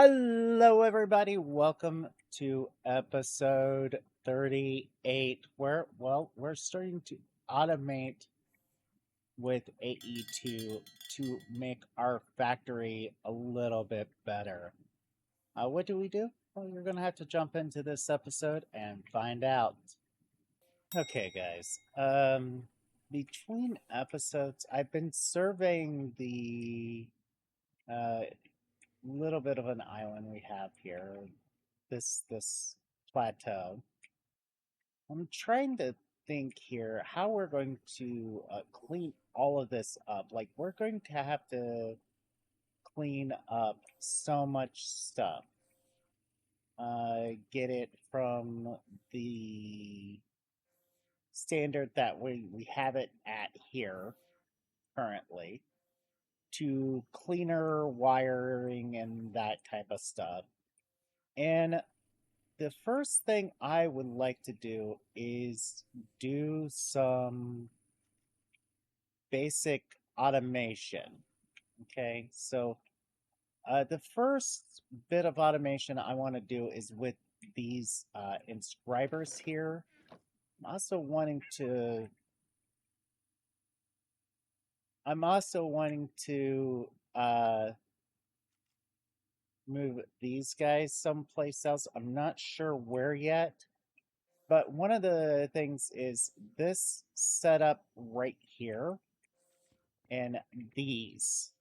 Hello, everybody. Welcome to episode 38, where, we're starting to automate with AE2 to make our factory a little bit better. What do we do? Well, you're going to have to jump into this episode and find out. Okay, guys. Between episodes, I've been surveying the little bit of an island we have here, this plateau. I'm trying to think here how we're going to clean all of this up. Like, we're going to have to clean up so much stuff. Get it from the standard that we have it at here currently to cleaner wiring and that type of stuff. And the first thing I would like to do is do some basic automation. Okay, so the first bit of automation I want to do is with these inscribers here. I'm also wanting to move these guys someplace else. I'm not sure where yet, but one of the things is this setup right here, and these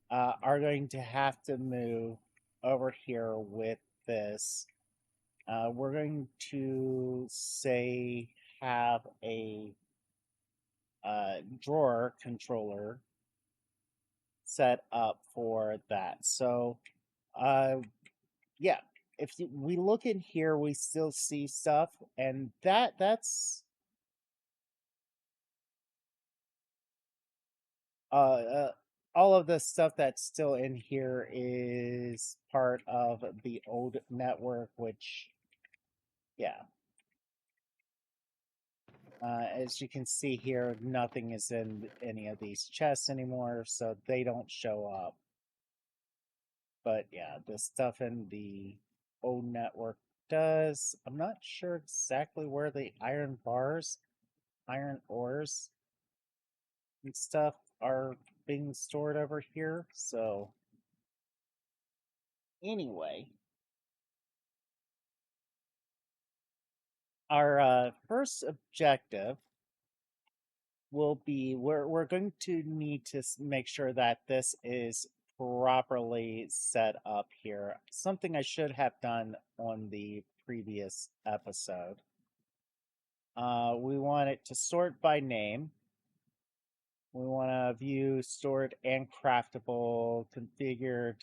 are going to have to move over here with this. We're going to say have a drawer controller set up for that. So, yeah, if we look in here, we still see stuff, and that's all of the stuff that's still in here is part of the old network, which, yeah. As you can see here, nothing is in any of these chests anymore, so they don't show up. But yeah, the stuff in the old network does. I'm not sure exactly where the iron bars, iron ores, and stuff are being stored over here. So anyway, our first objective will be we're going to need to make sure that this is properly set up here. Something I should have done on the previous episode. We want it to sort by name. We want to view stored and craftable, configured.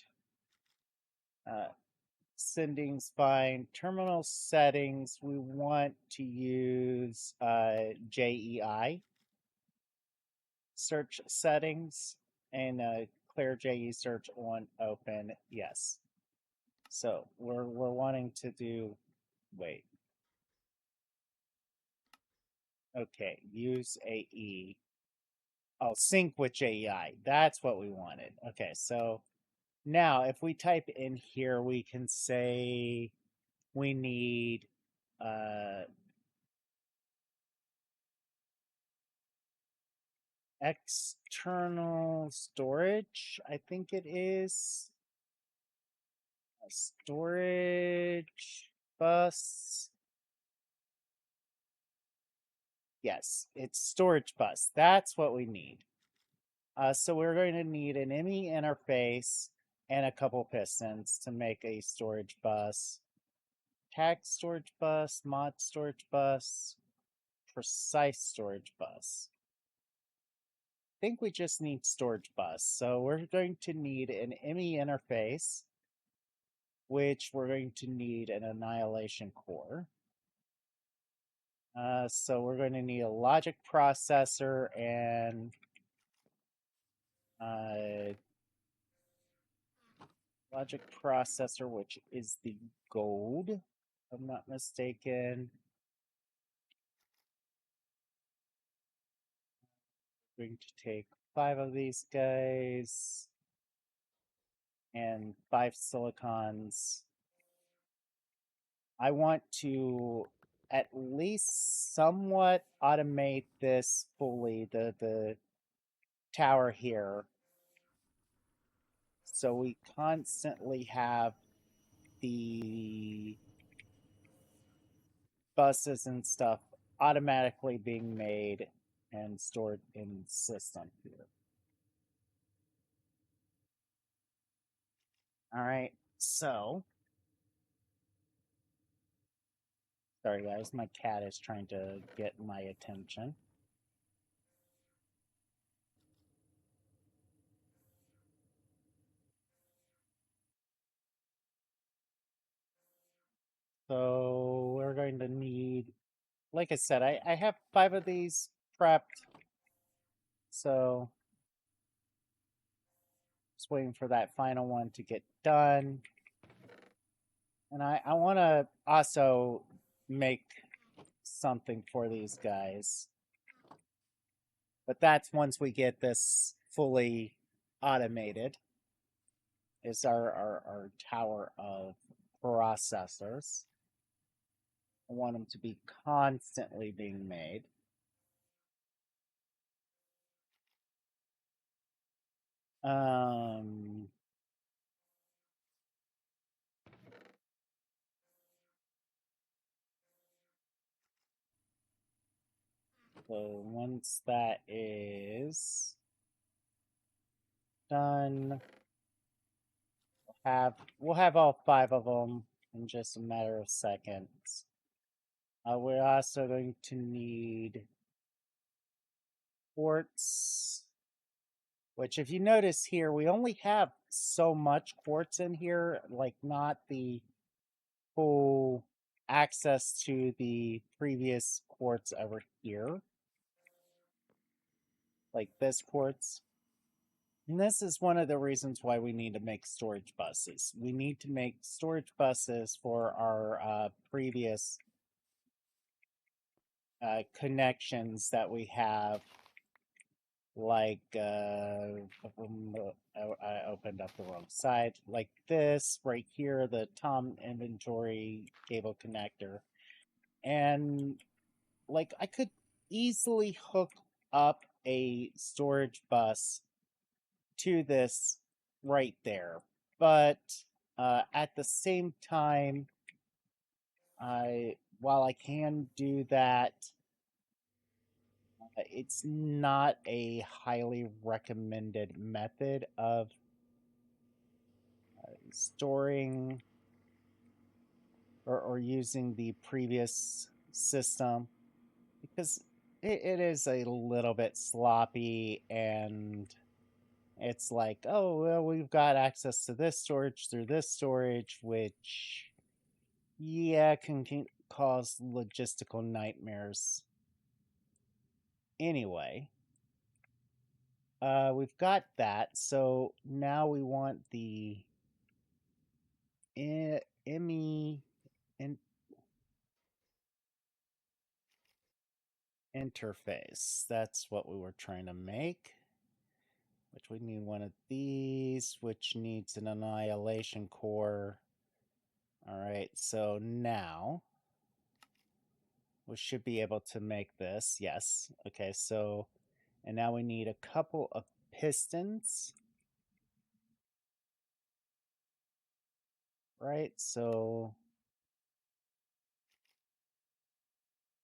Sending's fine. Terminal settings, we want to use JEI. Search settings and clear JE search on open. Yes. So we're wanting to do. Wait. Okay. Use AE. Oh, sync with JEI. That's what we wanted. Okay. So now if we type in here, we can say we need external storage, I think it is. Storage bus. Yes, it's storage bus. That's what we need. So we're going to need an ME interface and a couple pistons to make a storage bus. Tag storage bus, mod storage bus, precise storage bus. I think we just need storage bus. So we're going to need an ME interface, which we're going to need an annihilation core. So we're going to need a logic processor and logic processor, which is the gold, if I'm not mistaken. We're going to take 5 of these guys. and 5 silicons. I want to at least somewhat automate this fully, the tower here. So we constantly have the buses and stuff automatically being made and stored in the system here. All right, so sorry guys, my cat is trying to get my attention. So we're going to need, like I said, I have 5 of these prepped. So just waiting for that final one to get done. And I want to also make something for these guys. But that's once we get this fully automated. Is our tower of processors. I want them to be constantly being made. So once that is done, we'll have all 5 of them in just a matter of seconds. We're also going to need quartz, which if you notice here, we only have so much quartz in here, like not the full access to the previous quartz over here. Like this quartz. And this is one of the reasons why we need to make storage buses. We need to make storage buses for our previous connections that we have, like I opened up the wrong side, like this right here, the Tom inventory cable connector. And like I could easily hook up a storage bus to this right there, but at the same time, while I can do that, it's not a highly recommended method of storing or using the previous system, because it is a little bit sloppy, and it's like, oh, well, we've got access to this storage through this storage, which, yeah, can cause logistical nightmares. Anyway, we've got that, so now we want the ME interface. That's what we were trying to make. Which we need one of these, which needs an annihilation core. All right, so now we should be able to make this. Yes. Okay, so, and now we need a couple of pistons. Right, so,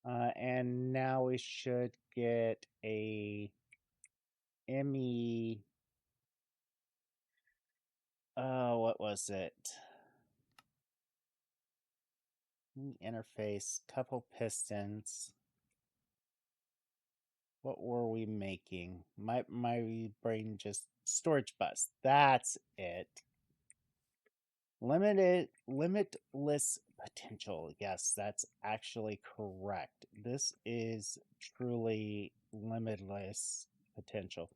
and now we should get a ME, what was it? Interface, couple pistons. What were we making? My brain just, storage bus. That's it. Limitless potential. Yes, that's actually correct. This is truly limitless potential.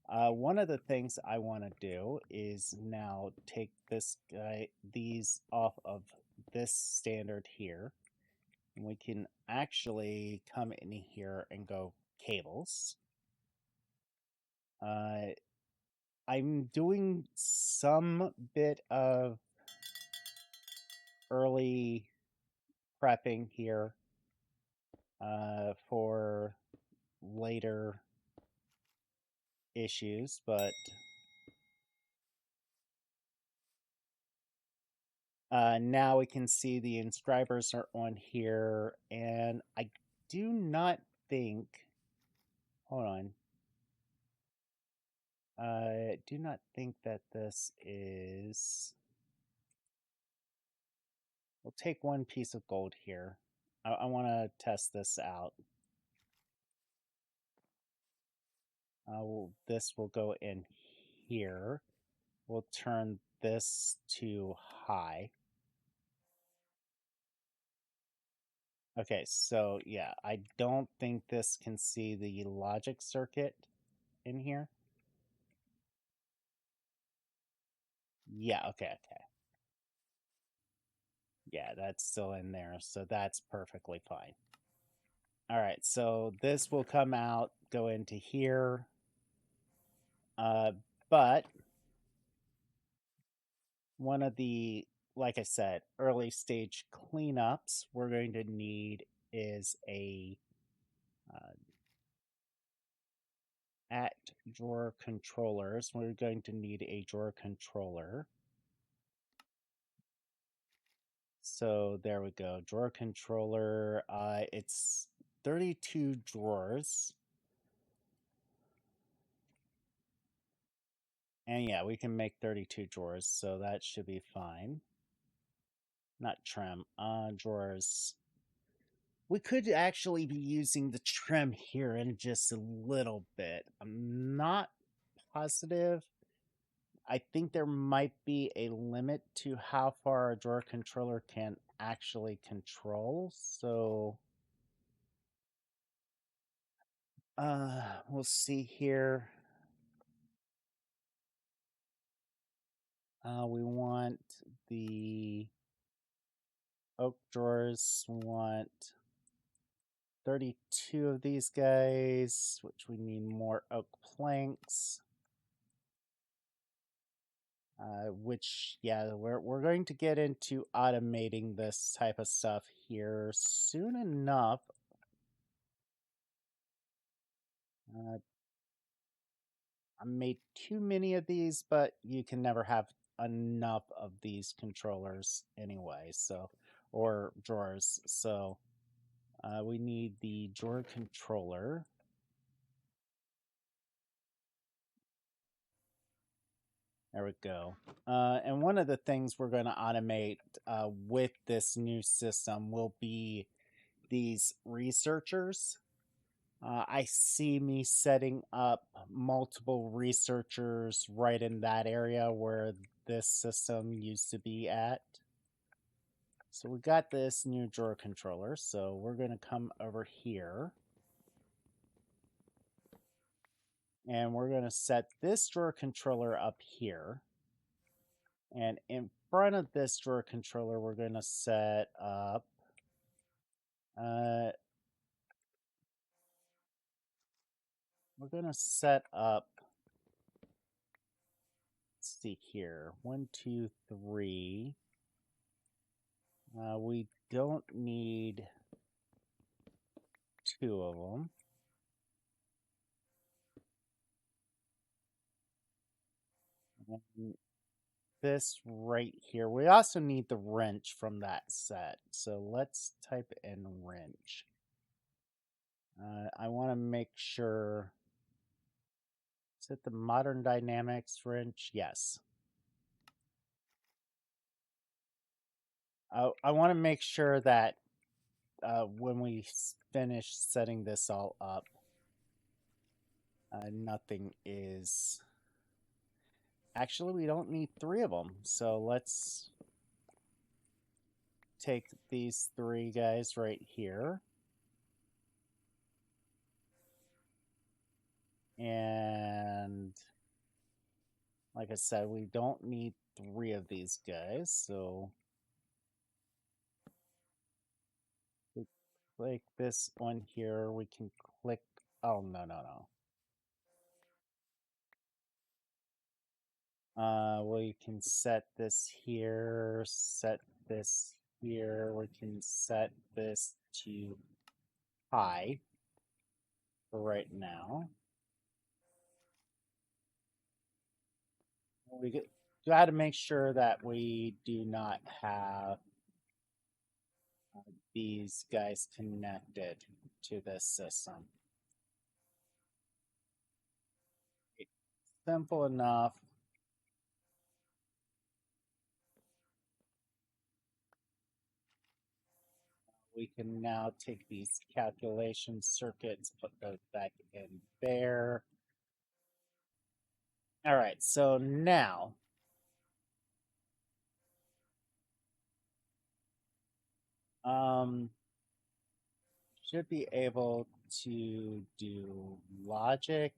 One of the things I want to do is now take these off of this standard here. And we can actually come in here and go cables. I'm doing some bit of early prepping here for later issues, but now we can see the inscribers are on here, and I do not think, hold on, I do not think that this is, we'll take one piece of gold here. I want to test this out. This will go in here. We'll turn this to high. Okay, so yeah, I don't think this can see the logic circuit in here. Yeah, okay. Yeah, that's still in there, so that's perfectly fine. All right, so this will come out, go into here. But one of the, like I said, early stage cleanups we're going to need is a at drawer controllers. We're going to need a drawer controller. So there we go, drawer controller. It's 32 drawers. And yeah, we can make 32 drawers, so that should be fine. Not trim, drawers. We could actually be using the trim here in just a little bit. I'm not positive. I think there might be a limit to how far a drawer controller can actually control, so we'll see here. We want the oak drawers, we want 32 of these guys, which we need more oak planks. Which, yeah, we're going to get into automating this type of stuff here soon enough. I made too many of these, but you can never have enough of these controllers anyway, so, or drawers. So we need the drawer controller. There we go. And one of the things we're going to automate with this new system will be these researchers. I see me setting up multiple researchers right in that area where this system used to be at. So we got this new drawer controller, so we're going to come over here. And we're going to set this drawer controller up here. And in front of this drawer controller, we're going to set up we're going to set up, let's see here, 1, 2, 3. We don't need 2 of them. And this right here, we also need the wrench from that set. So let's type in wrench. I want to make sure, is it the Modern Dynamics wrench? Yes. I want to make sure that when we finish setting this all up, nothing is... Actually, we don't need 3 of them, so let's take these 3 guys right here. And like I said, we don't need 3 of these guys, so we click this one here. We can click, oh, no. We can set this here, set this here. We can set this to high for right now. We got to make sure that we do not have these guys connected to this system. It's simple enough. We can now take these calculation circuits, put those back in there. All right, so now should be able to do logic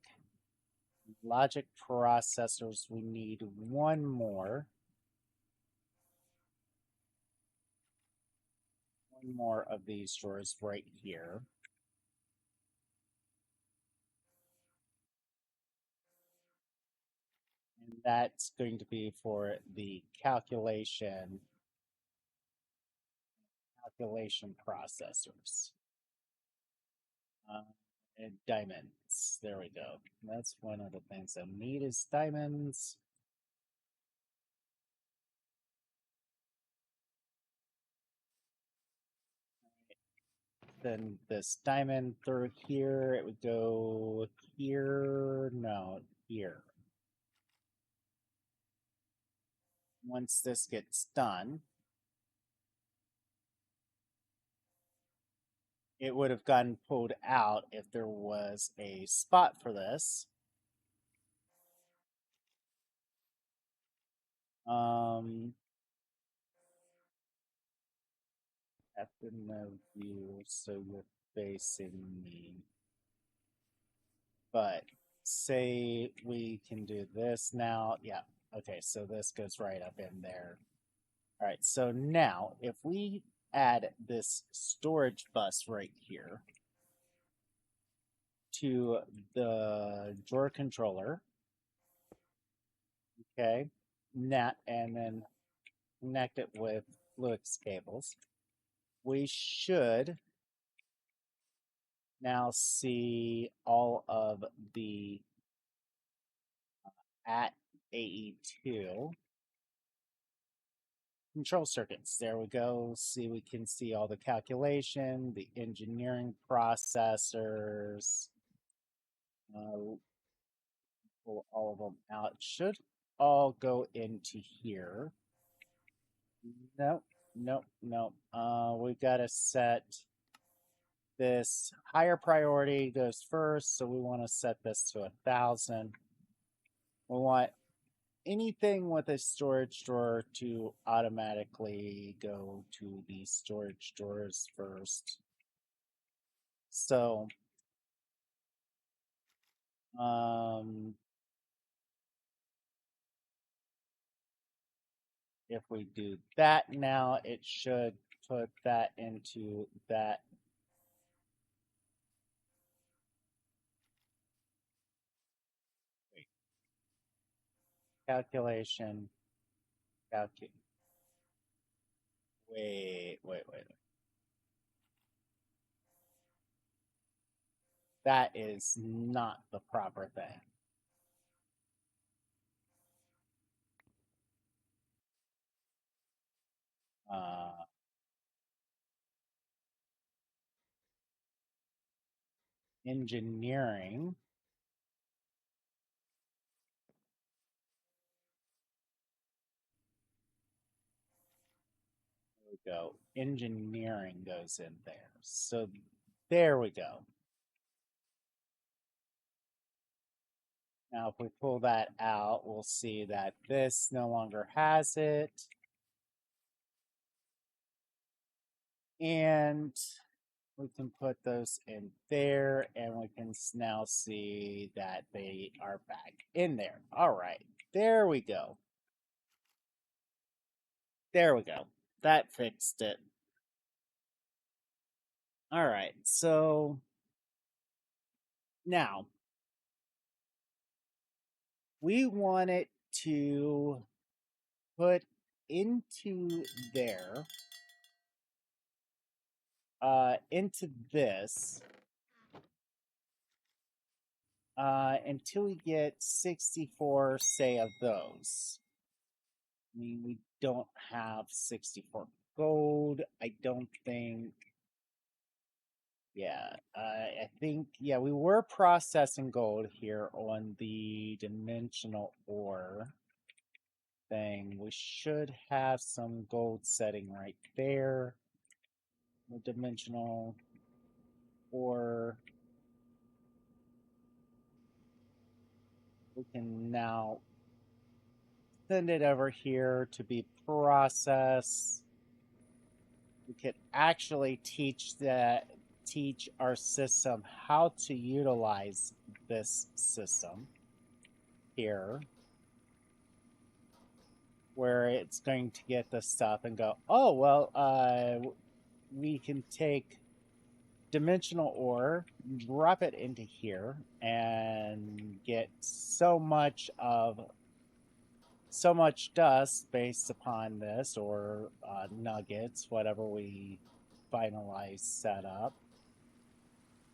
processors. We need one more of these drawers right here. And that's going to be for the calculation processors. And diamonds. There we go. That's one of the things I need is diamonds. Then this diamond through here, it would go here. No, here. Once this gets done, it would have gotten pulled out if there was a spot for this. After no view, so you're facing me. But say we can do this now. Yeah. Okay, so this goes right up in there. All right, so now if we add this storage bus right here to the drawer controller, okay, and then connect it with Fluix cables, we should now see all of the at AE2 control circuits. There we go. See, we can see all the calculation, the engineering processors, pull all of them out. It should all go into here. Nope, nope, nope. We've got to set this higher priority goes first, so we want to set this to 1,000. We want anything with a storage drawer to automatically go to the storage drawers first. So, if we do that now, it should put that into that. Calculation. Wait. That is not the proper thing. Engineering. There we go. Engineering goes in there. So there we go. Now, if we pull that out, we'll see that this no longer has it. And we can put those in there, and we can now see that they are back in there. All right, there we go. There we go. That fixed it. All right, so now we want it to put into there, into this, until we get 64, say, of those. I mean, we don't have 64 gold, I don't think. Yeah, I think, yeah, we were processing gold here on the dimensional ore thing. We should have some gold setting right there. The dimensional ore. We can now send it over here to be processed. We could actually teach our system how to utilize this system here, where it's going to get the stuff and go, oh, well, we can take dimensional ore, drop it into here, and get so much dust based upon this, or nuggets, whatever we finalize set up.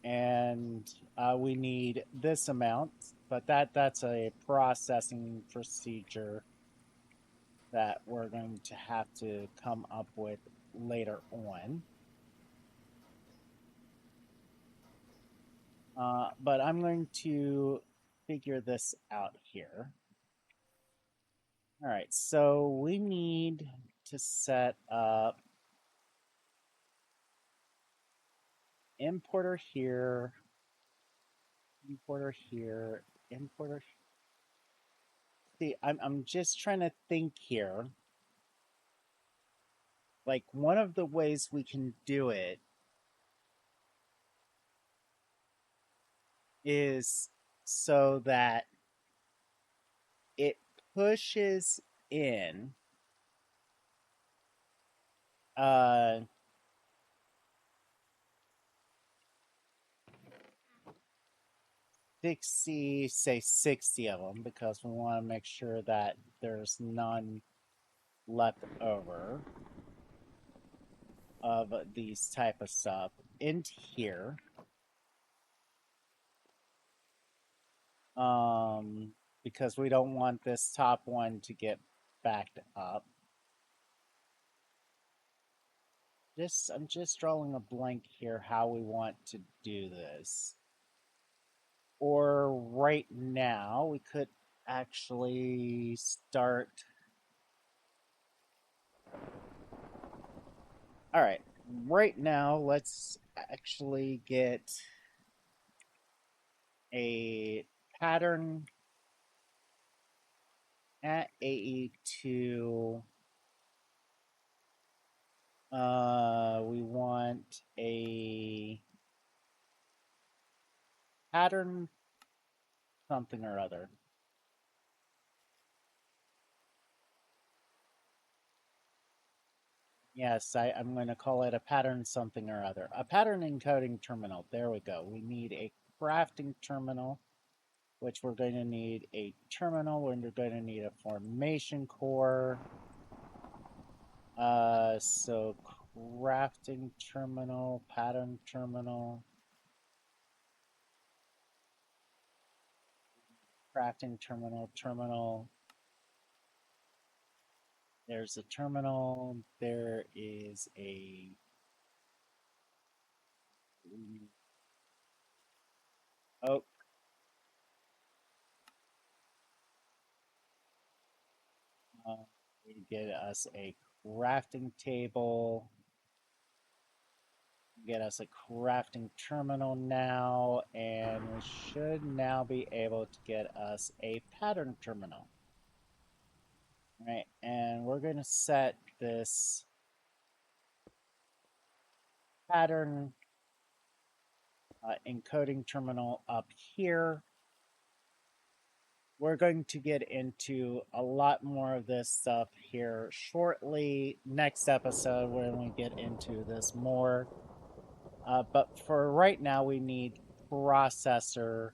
And we need this amount, but that's a processing procedure that we're going to have to come up with later on. But I'm going to figure this out here. All right, so we need to set up importer here, importer here, importer. See, I'm just trying to think here. Like, one of the ways we can do it is so that it pushes in 60, say 60 of them, because we want to make sure that there's none left over of these type of stuff into here. Because we don't want this top one to get backed up. I'm just drawing a blank here how we want to do this. Or right now, we could actually start. All right, right now, let's actually get a pattern at AE2. We want a pattern something or other. Yes, I'm going to call it a pattern something or other. A pattern encoding terminal. There we go. We need a crafting terminal, which we're going to need a terminal, and we're going to need a formation core. So crafting terminal, pattern terminal. Crafting terminal. There's a terminal. There is a oh. We get us a crafting table. Get us a crafting terminal now, and we should now be able to get us a pattern terminal. All right, and we're going to set this pattern encoding terminal up here. We're going to get into a lot more of this stuff here shortly, next episode, when we get into this more. But for right now, we need processor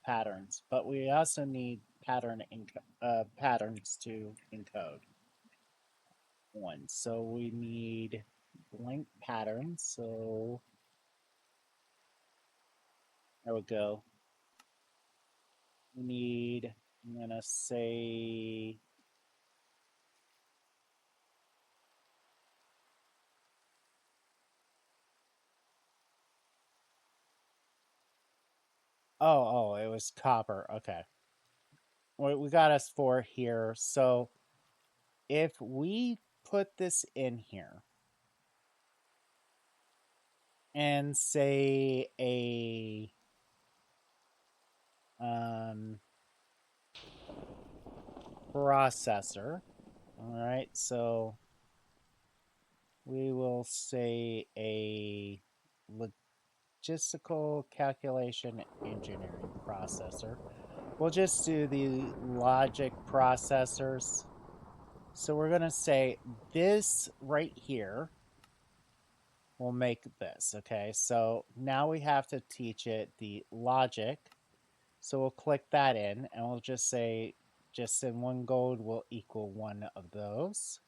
patterns, but we also need patterns to encode. One. So we need blank patterns. So there we go. We need, I'm gonna say, oh, it was copper. Okay. We got us 4 here. So if we put this in here and say a processor, all right, so we will say a logistical calculation engineering processor. We'll just do the logic processors. So we're going to say this right here will make this, okay? So now we have to teach it the logic. So we'll click that in, and we'll just say, just in 1 gold will equal 1 of those.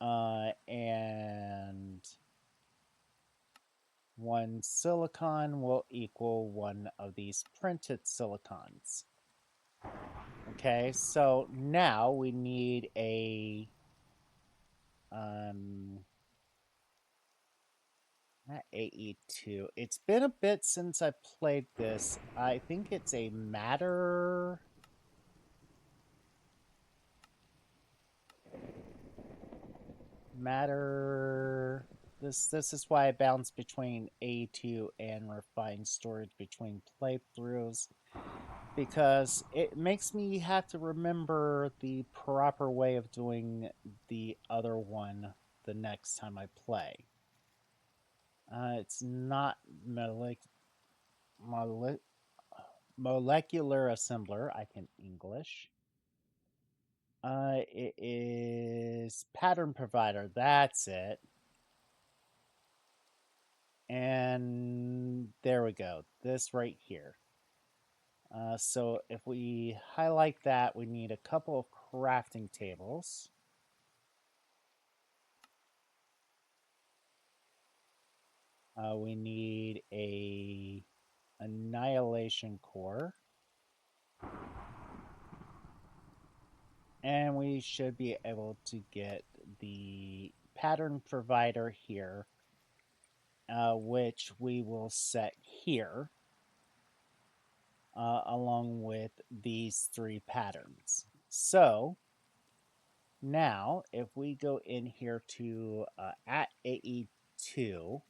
And 1 silicon will equal 1 of these printed silicons. Okay, so now we need a not AE2. It's been a bit since I played this. I think it's a matter. This is why I bounce between AE2 and refined storage between playthroughs, because it makes me have to remember the proper way of doing the other one the next time I play. It's not molecular assembler. I can English. It is pattern provider. That's it. And there we go. This right here. So if we highlight that, we need a couple of crafting tables. We need a annihilation core. And we should be able to get the pattern provider here, which we will set here, along with these 3 patterns. So now if we go in here to at AE2,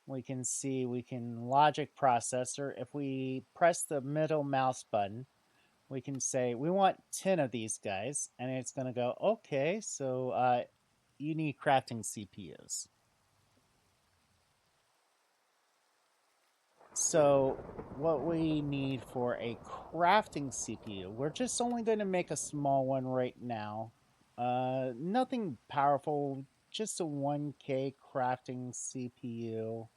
we can see we can logic processor. If we press the middle mouse button, we can say we want 10 of these guys, and it's going to go, okay, so you need crafting CPUs. So what we need for a crafting CPU, we're just only going to make a small one right now. Nothing powerful, just a 1K crafting CPU.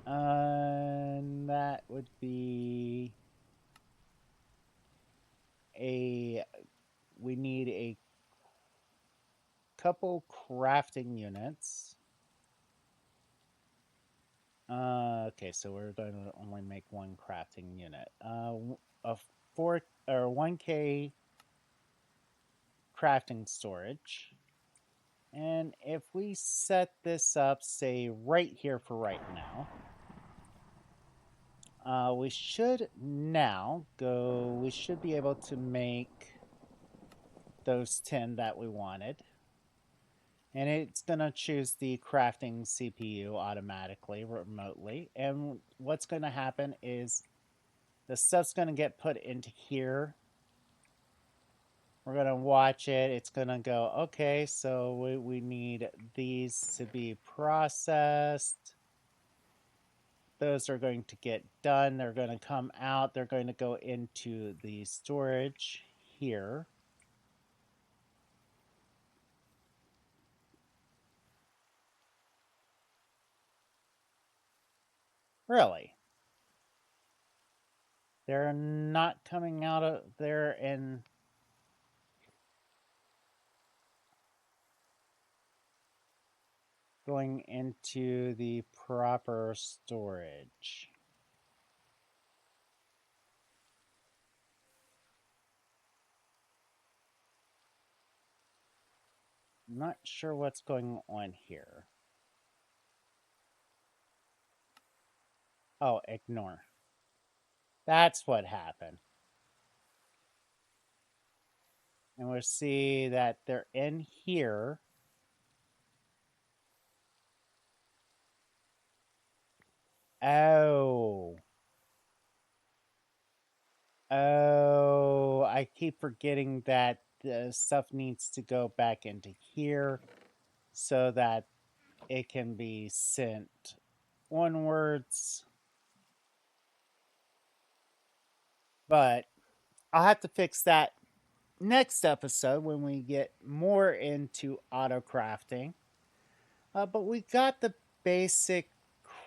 And that would be we need a couple crafting units. Okay, so we're going to only make 1 crafting unit. A 1K crafting storage. And if we set this up, say, right here for right now, we should be able to make those 10 that we wanted. And it's going to choose the crafting CPU automatically, remotely. And what's going to happen is the stuff's going to get put into here. We're going to watch it. It's going to go, okay, so we need these to be processed. Those are going to get done. They're going to come out. They're going to go into the storage here. Really? They're not coming out of there and going into the proper storage. I'm not sure what's going on here. Oh, ignore. That's what happened. And we'll see that they're in here. Oh. Oh, I keep forgetting that the stuff needs to go back into here so that it can be sent onwards. But I'll have to fix that next episode when we get more into auto crafting. But we got the basic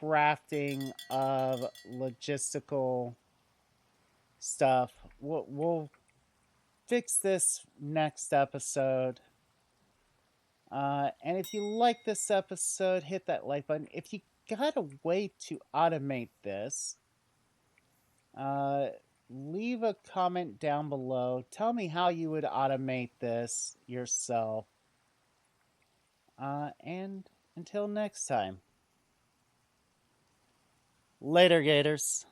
crafting of logistical stuff. We'll fix this next episode. And if you like this episode, hit that like button. If you got a way to automate this, leave a comment down below. Tell me how you would automate this yourself. And until next time. Later, Gators.